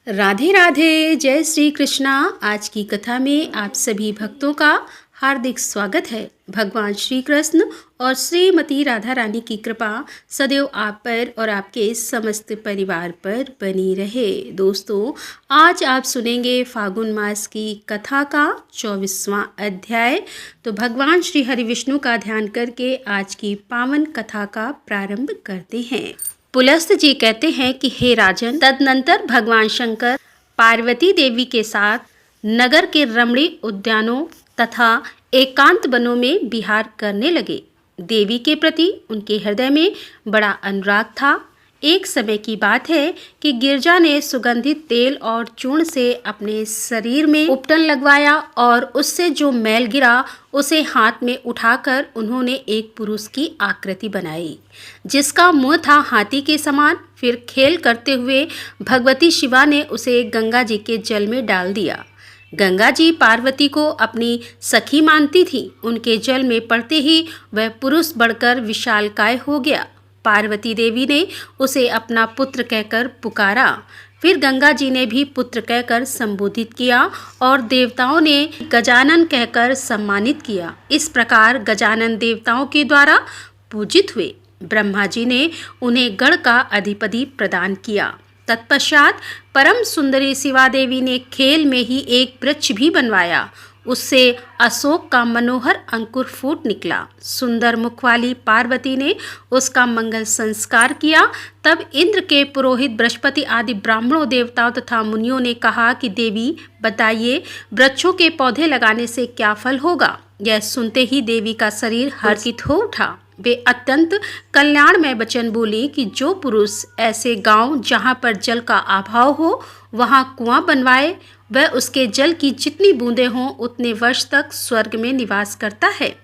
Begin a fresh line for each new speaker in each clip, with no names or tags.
राधे राधे, जय श्री कृष्णा। आज की कथा में आप सभी भक्तों का हार्दिक स्वागत है। भगवान श्री कृष्ण और श्रीमती राधा रानी की कृपा सदैव आप पर और आपके समस्त परिवार पर बनी रहे। दोस्तों, आज आप सुनेंगे फागुन मास की कथा का 24वां अध्याय। तो भगवान श्री हरि विष्णु का ध्यान करके आज की पावन कथा का प्रारंभ करते हैं। पुलस्त जी कहते हैं कि हे राजन, तदनंतर भगवान शंकर पार्वती देवी के साथ नगर के रमणीय उद्यानों तथा एकांत वनों में विहार करने लगे। देवी के प्रति उनके हृदय में बड़ा अनुराग था। एक समय की बात है कि गिरजा ने सुगंधित तेल और चूर्ण से अपने शरीर में उपटन लगवाया और उससे जो मैल गिरा उसे हाथ में उठाकर उन्होंने एक पुरुष की आकृति बनाई, जिसका मुंह था हाथी के समान। फिर खेल करते हुए भगवती शिवा ने उसे गंगा जी के जल में डाल दिया। गंगा जी पार्वती को अपनी सखी मानती थी। उनके जल में पड़ते ही वह पुरुष बढ़कर विशालकाय हो गया। पार्वती देवी ने उसे अपना पुत्र कहकर पुकारा। फिर गंगा जी ने भी पुत्र कहकर संबोधित किया और देवताओं ने गजानन कहकर सम्मानित किया। इस प्रकार गजानन देवताओं के द्वारा पूजित हुए। ब्रह्मा जी ने उन्हें गण का अधिपति प्रदान किया। तत्पश्चात परम सुंदरी शिवा देवी ने खेल में ही एक वृक्ष भी बनवाया। उससे अशोक का मनोहर अंकुर फूट निकला। सुंदर मुख वाली पार्वती ने उसका मंगल संस्कार किया। तब इंद्र के पुरोहित बृहस्पति आदि ब्राह्मणों, देवताओं तथा मुनियों ने कहा कि देवी बताइए, वृक्षों के पौधे लगाने से क्या फल होगा। यह सुनते ही देवी का शरीर हर्षित हो उठा। वे अत्यंत कल्याणमय वचन बोली कि जो पुरुष ऐसे गांव जहां पर जल का अभाव हो वहां कुआं बनवाए, वह उसके जल की जितनी बूंदें हों उतने वर्ष तक स्वर्ग में निवास करता है।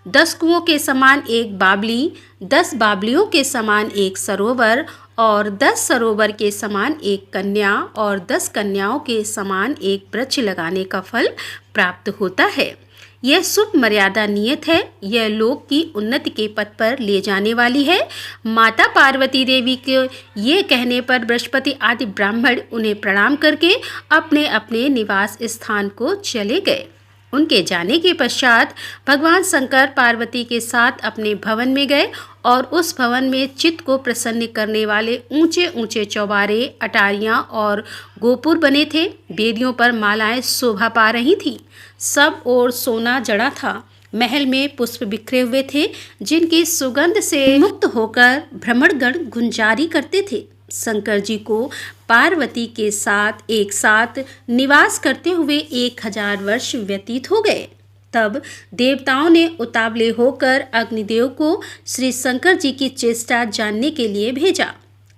10 कुओं के समान एक बावली, 10 बावलियों के समान एक सरोवर और 10 सरोवर के समान एक कन्या और 10 कन्याओं के समान एक वृक्ष लगाने का फल प्राप्त होता है। यह शुभ मर्यादा नियत है। यह लोक की उन्नति के पथ पर ले जाने वाली है। माता पार्वती देवी के ये कहने पर बृहस्पति आदि ब्राह्मण उन्हें प्रणाम करके अपने अपने निवास स्थान को चले गए। उनके जाने के पश्चात भगवान शंकर पार्वती के साथ अपने भवन में गए और उस भवन में चित्त को प्रसन्न करने वाले ऊंचे ऊंचे चौबारे, अटारियां और गोपुर बने थे। बेदियों पर मालाएं शोभा पा रही थीं। सब ओर सोना जड़ा था। महल में पुष्प बिखरे हुए थे, जिनकी सुगंध से मुक्त होकर भ्रमरगण गुंजारी करते थे। शंकर जी को पार्वती के साथ एक साथ निवास करते हुए 1000 वर्ष व्यतीत हो गए। तब देवताओं ने उतावले होकर अग्निदेव को श्री शंकर जी की चेष्टा जानने के लिए भेजा।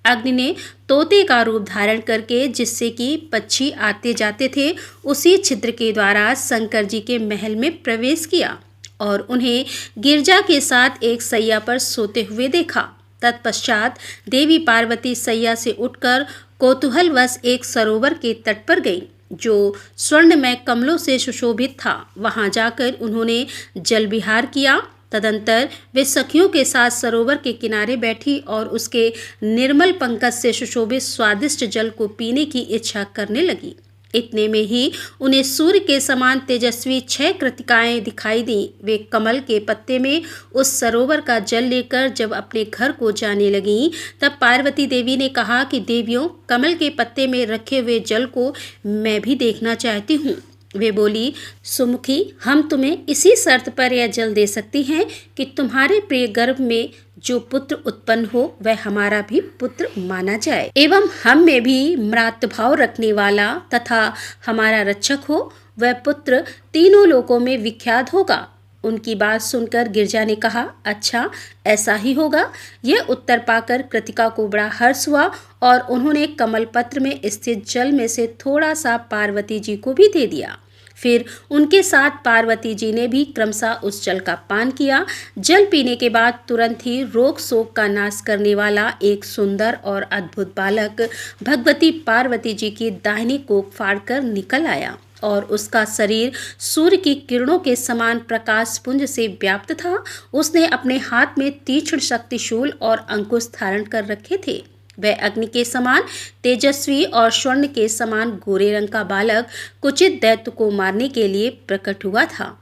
अग्नि ने तोते का रूप धारण करके, जिससे कि पक्षी आते जाते थे, उसी छिद्र के द्वारा शंकर जी के महल में प्रवेश किया और उन्हें गिरजा के साथ एक सैया पर सोते हुए देखा। तत्पश्चात देवी पार्वती सैया से उठकर कौतूहलवश एक सरोवर के तट पर गई, जो स्वर्णमय कमलों से सुशोभित था। वहां जाकर उन्होंने जल विहार किया। तदंतर वे सखियों के साथ सरोवर के किनारे बैठी और उसके निर्मल पंकज से सुशोभित स्वादिष्ट जल को पीने की इच्छा करने लगी। इतने में ही उन्हें सूर्य के समान तेजस्वी 6 कृतिकाएं दिखाई दी। वे कमल के पत्ते में उस सरोवर का जल लेकर जब अपने घर को जाने लगीं, तब पार्वती देवी ने कहा कि देवियों, कमल के पत्ते में रखे हुए जल को मैं भी देखना चाहती हूँ। वे बोली, सुमुखी, हम तुम्हें इसी शर्त पर यह जल दे सकती हैं कि तुम्हारे प्रिय गर्भ में जो पुत्र उत्पन्न हो वह हमारा भी पुत्र माना जाए एवं हम में भी मातृभाव रखने वाला तथा हमारा रक्षक हो। वह पुत्र तीनों लोकों में विख्यात होगा। उनकी बात सुनकर गिरजा ने कहा, अच्छा, ऐसा ही होगा। यह उत्तर पाकर कृतिका को बड़ा हर्ष हुआ और उन्होंने कमल पत्र में स्थित जल में से थोड़ा सा पार्वती जी को भी दे दिया। फिर उनके साथ पार्वती जी ने भी क्रमशः उस जल का पान किया। जल पीने के बाद तुरंत ही रोग शोक का नाश करने वाला एक सुंदर और अद्भुत बालक भगवती पार्वती जी की दाहिनी कोख फाड़कर निकल आया और उसका शरीर सूर्य की किरणों के समान प्रकाश पुंज से व्याप्त था। उसने अपने हाथ में तीक्ष्ण शक्तिशूल और अंकुश धारण कर रखे थे। वह अग्नि के समान तेजस्वी और स्वर्ण के समान गोरे रंग का बालक कुचित दैत्य को मारने के लिए प्रकट हुआ था,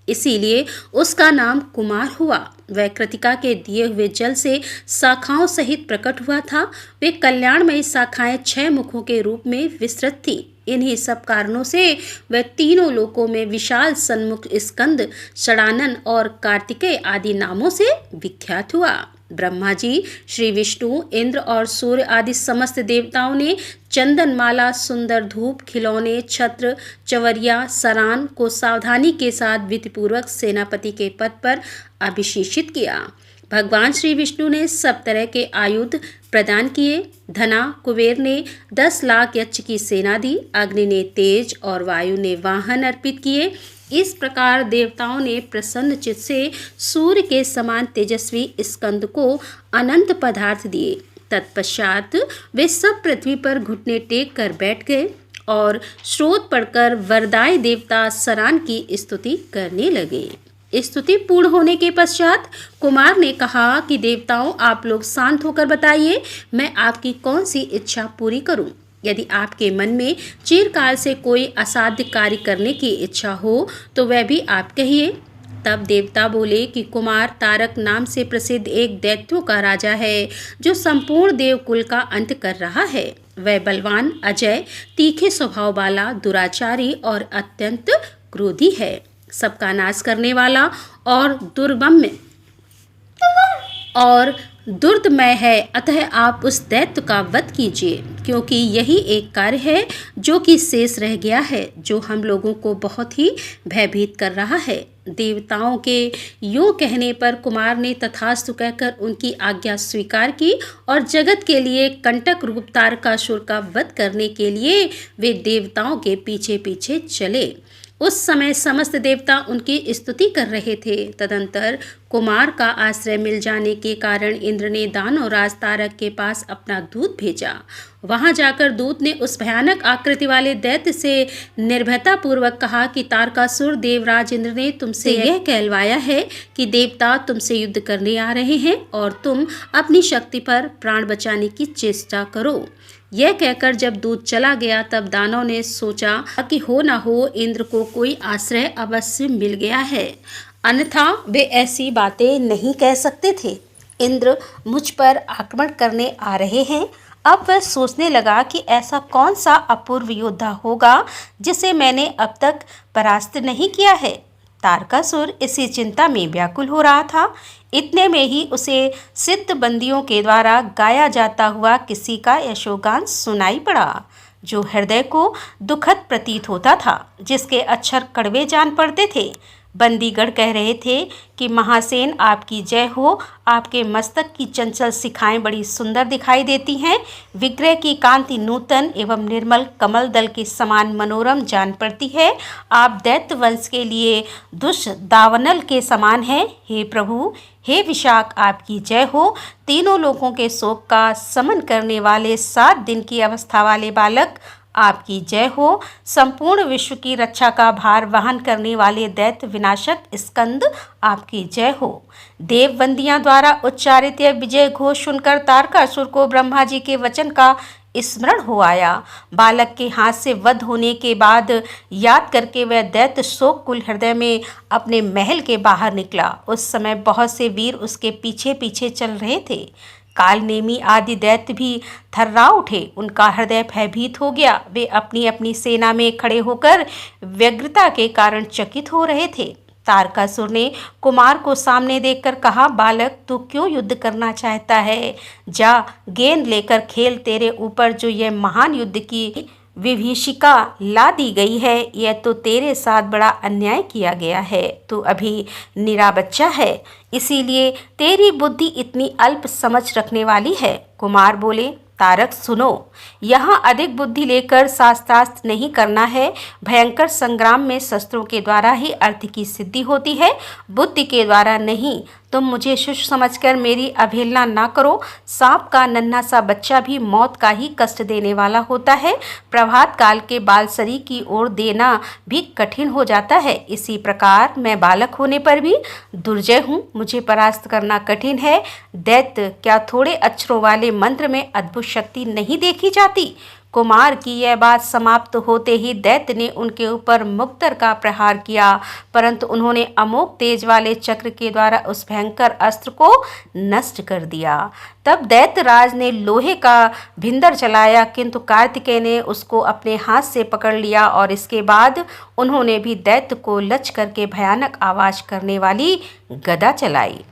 इसीलिए उसका नाम कुमार हुआ। वह कृतिका के दिए हुए जल से शाखाओं सहित प्रकट हुआ था। वे कल्याणमयी शाखाएं 6 मुखों के रूप में विस्तृत थी। इन्हीं सब कारणों से वह तीनों लोकों में विशाल सन्मुख स्कंद, षडानन और कार्तिकेय आदि नामों से विख्यात हुआ। ब्रह्मा जी, श्री विष्णु, इंद्र और सूर्य आदि समस्त देवताओं ने चंदनमाला, सुंदर धूप, खिलौने, छत्र, चवरिया, सरान को सावधानी के साथ विधिपूर्वक सेनापति के पद पर अभिषेचित किया। भगवान श्री विष्णु ने सब तरह के आयुध प्रदान किए। धना कुबेर ने 10 लाख यक्ष की सेना दी। अग्नि ने तेज और वायु ने वाहन अर्पित किए। इस प्रकार देवताओं ने प्रसन्न चित्त से सूर्य के समान तेजस्वी स्कंद को अनंत पदार्थ दिए। तत्पश्चात वे सब पृथ्वी पर घुटने टेक कर बैठ गए और स्रोत पढ़कर वरदायी देवता सरान की स्तुति करने लगे। स्तुति पूर्ण होने के पश्चात कुमार ने कहा कि देवताओं, आप लोग शांत होकर बताइए, मैं आपकी कौन सी इच्छा पूरी करूं? यदि आपके मन में चिरकाल से कोई असाध्य कार्य करने की इच्छा हो तो वह भी आप कहिए। तब देवता बोले कि कुमार तारक नाम से प्रसिद्ध एक दैत्यों का राजा है, जो संपूर्ण देवकुल का अंत कर रहा है। वह बलवान, अजय, तीखे स्वभाव वाला, दुराचारी और अत्यंत क्रोधी है, सबका नाश करने वाला और दुर्दमय है। अतः आप उस दैत्य का वध कीजिए, क्योंकि यही एक कार्य है जो कि शेष रह गया है, जो हम लोगों को बहुत ही भयभीत कर रहा है। देवताओं के यूं कहने पर कुमार ने तथास्तु कहकर उनकी आज्ञा स्वीकार की और जगत के लिए कंटक रूप तारकासुर का वध करने के लिए वे देवताओं के पीछे पीछे चले। उस समय समस्त देवता उनकी स्तुति कर रहे थे। तदंतर कुमार का आश्रय मिल जाने के कारण इंद्र ने दानवराज तारक के पास अपना दूत भेजा। वहां जाकर दूत ने उस भयानक आकृति वाले दैत्य से निर्भयता पूर्वक कहा कि तारकासुर, देवराज इंद्र ने तुमसे यह कहलवाया है कि देवता तुमसे युद्ध करने आ रहे हैं और तुम अपनी शक्ति पर प्राण बचाने की चेष्टा करो। यह कहकर जब दूत चला गया तब दानव ने सोचा कि हो न हो इंद्र को कोई आश्रय अवश्य मिल गया है, अन्यथा वे ऐसी बातें नहीं कह सकते थे। इंद्र मुझ पर आक्रमण करने आ रहे हैं। अब वह सोचने लगा कि ऐसा कौन सा अपूर्व योद्धा होगा जिसे मैंने अब तक परास्त नहीं किया है। तारकासुर इसी चिंता में व्याकुल हो रहा था। इतने में ही उसे सिद्ध बंदियों के द्वारा गाया जाता हुआ किसी का यशोगान सुनाई पड़ा, जो हृदय को दुखद प्रतीत होता था, जिसके अक्षर कड़वे जान पड़ते थे। बंदीगढ़ कह रहे थे कि महासेन आपकी जय हो, आपके मस्तक की चंचल शिखाएं बड़ी सुंदर दिखाई देती हैं, विग्रह की कांति नूतन एवं निर्मल कमल दल के समान मनोरम जान पड़ती है, आप दैत्य वंश के लिए दुष्दावनल के समान हैं। हे प्रभु, हे विशाख, आपकी जय हो। तीनों लोगों के शोक का समन करने वाले 7 दिन की अवस्था वाले बालक, आपकी जय हो। संपूर्ण विश्व की रक्षा का भार वहन करने वाले दैत्य विनाशक स्कंद, आपकी जय हो। देवबंदियां द्वारा उच्चारित यह विजय घोष सुनकर तारकासुर को ब्रह्मा जी के वचन का स्मरण हो आया। बालक के हाथ से वध होने के बाद याद करके वह दैत्य शोककुल हृदय में अपने महल के बाहर निकला। उस समय बहुत से वीर उसके पीछे पीछे चल रहे थे। कालनेमी आदि दैत्य भी थर्रा उठे, उनका हृदय भयभीत हो गया। वे अपनी अपनी सेना में खड़े होकर व्यग्रता के कारण चकित हो रहे थे। तारकासुर ने कुमार को सामने देखकर कहा, बालक, तू क्यों युद्ध करना चाहता है? जा, गेंद लेकर खेल। तेरे ऊपर जो यह महान युद्ध की विभीषिका ला दी गई है, यह तो तेरे साथ बड़ा अन्याय किया गया है। तू अभी निरा बच्चा है, इसीलिए तेरी बुद्धि इतनी अल्प समझ रखने वाली है। कुमार बोले, तारक सुनो, यहाँ अधिक बुद्धि लेकर शास्त्रास्त्र नहीं करना है। भयंकर संग्राम में शस्त्रों के द्वारा ही अर्थ की सिद्धि होती है, बुद्धि के द्वारा नहीं। तुम मुझे शिशु समझकर मेरी अवहेलना ना करो। सांप का नन्हा सा बच्चा भी मौत का ही कष्ट देने वाला होता है। प्रभात काल के बालसरी की ओर देना भी कठिन हो जाता है। इसी प्रकार मैं बालक होने पर भी दुर्जय हूँ, मुझे परास्त करना कठिन है। दैत्य, क्या थोड़े अक्षरों वाले मंत्र में अद्भुत शक्ति नहीं देखी जाती? कुमार की यह बात समाप्त होते ही दैत्य ने उनके ऊपर मुक्तर का प्रहार किया, परंतु उन्होंने अमोघ तेज वाले चक्र के द्वारा उस भयंकर अस्त्र को नष्ट कर दिया। तब दैत्यराज ने लोहे का भिंदर चलाया, किंतु कार्तिकेय ने उसको अपने हाथ से पकड़ लिया और इसके बाद उन्होंने भी दैत्य को लच करके भयानक आवाज करने वाली गदा चलाई।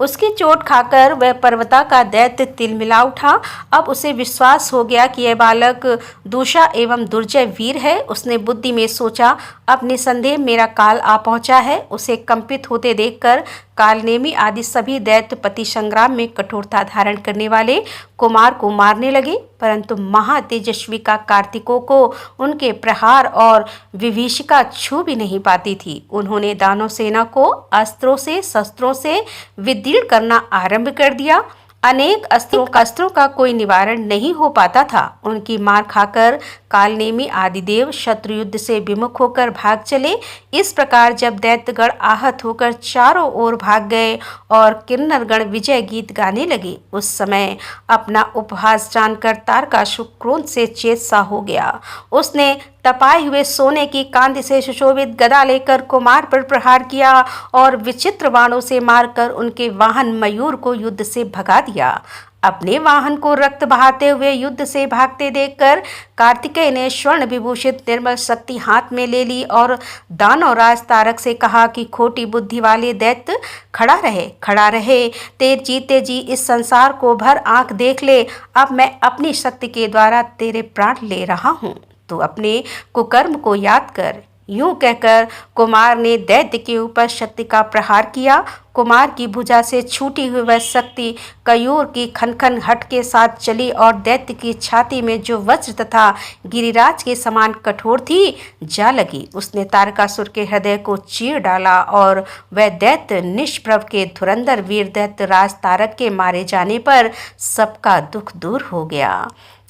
उसकी चोट खाकर वह पर्वता का दैत्य तिलमिला उठा। अब उसे विश्वास हो गया कि यह बालक दूषा एवं दुर्जय वीर है। उसने बुद्धि में सोचा, अब निसंदेह मेरा काल आ पहुंचा है। उसे कंपित होते देखकर कालनेमी आदि सभी दैत्य पति संग्राम में कठोरता धारण करने वाले कुमार को मारने लगे, परंतु महातेजस्वी का कार्तिकों को उनके प्रहार और विभीषिका छू भी नहीं पाती थी। उन्होंने दानव सेना को अस्त्रों से शस्त्रों से विदीर्ण करना आरंभ कर दिया। अनेक अस्त्रों का कोई निवारण नहीं हो पाता था। उनकी मार खाकर कालनेमी आदिदेव शत्रु युद्ध से विमुख होकर भाग चले। इस प्रकार जब दैत्यगण आहत होकर चारों ओर भाग गए और किन्नरगण विजय गीत गाने लगे, उस समय अपना उपहास जानकर तारकासुर क्रोध से चेत सा हो गया। उसने तपाए हुए सोने की कांति से सुशोभित गदा लेकर कुमार पर प्रहार किया और विचित्र बाणों से मारकर उनके वाहन मयूर को युद्ध से भगा दिया। अपने वाहन को रक्त बहाते हुए युद्ध से भागते देखकर कार्तिकेय ने स्वर्ण विभूषित निर्मल शक्ति हाथ में ले ली और दानवराज तारक से कहा कि खोटी बुद्धि वाले दैत्य, खड़ा रहे, तेरे जीते जी इस संसार को भर आंख देख ले। अब मैं अपनी शक्ति के द्वारा तेरे प्राण ले रहा हूँ, तो अपने कुकर्म को याद कर। यूं कहकर कुमार ने दैत्य के ऊपर शक्ति का प्रहार किया। कुमार की भुजा से छूटी हुई वह शक्ति कयूर की खनखन हट के साथ चली और दैत्य की छाती में जो वज्र तथा गिरिराज के समान कठोर थी, जा लगी। उसने तारकासुर के हृदय को चीर डाला और वह दैत्य निष्प्रभ के धुरंधर वीर दैत्य राज तारक के मारे जाने पर सबका दुख दूर हो गया।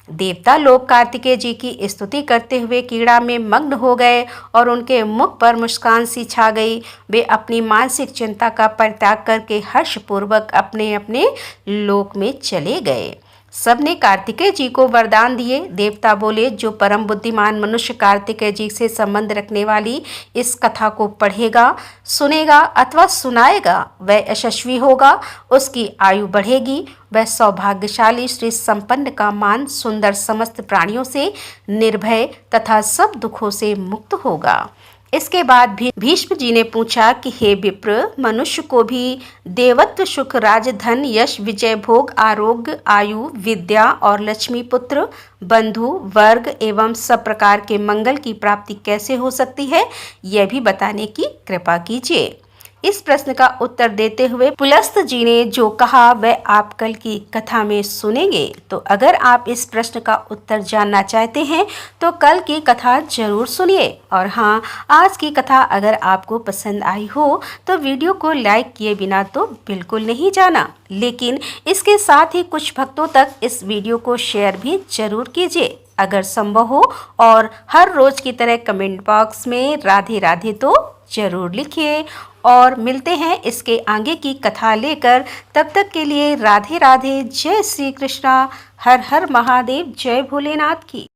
देवता लोग कार्तिकेय जी की स्तुति करते हुए क्रीड़ा में मग्न हो गए और उनके मुख पर मुस्कान सी छा गई। वे अपनी मानसिक चिंता का परित्याग करके हर्षपूर्वक अपने अपने लोक में चले गए। सबने कार्तिकेय जी को वरदान दिए। देवता बोले, जो परम बुद्धिमान मनुष्य कार्तिकेय जी से संबंध रखने वाली इस कथा को पढ़ेगा, सुनेगा अथवा सुनाएगा, वह यशस्वी होगा, उसकी आयु बढ़ेगी, वह सौभाग्यशाली श्री संपन्न का मान सुंदर समस्त प्राणियों से निर्भय तथा सब दुखों से मुक्त होगा। इसके बाद भी भीष्म जी ने पूछा कि हे विप्र, मनुष्य को भी देवत्व, सुख, राज, धन, यश, विजय, भोग, आरोग्य, आयु, विद्या और लक्ष्मी पुत्र, बंधु वर्ग एवं सब प्रकार के मंगल की प्राप्ति कैसे हो सकती है, यह भी बताने की कृपा कीजिए। इस प्रश्न का उत्तर देते हुए पुलस्त जी ने जो कहा वह आप कल की कथा में सुनेंगे। तो अगर आप इस प्रश्न का उत्तर जानना चाहते हैं तो कल की कथा जरूर सुनिए। और हाँ, आज की कथा अगर आपको पसंद आई हो तो वीडियो को लाइक किए बिना तो बिल्कुल नहीं जाना, लेकिन इसके साथ ही कुछ भक्तों तक इस वीडियो को शेयर भी जरूर कीजिए अगर संभव हो, और हर रोज की तरह कमेंट बॉक्स में राधे राधे तो जरूर लिखिए। और मिलते हैं इसके आगे की कथा लेकर। तब तक के लिए राधे राधे, जय श्री कृष्णा, हर हर महादेव, जय भोलेनाथ की।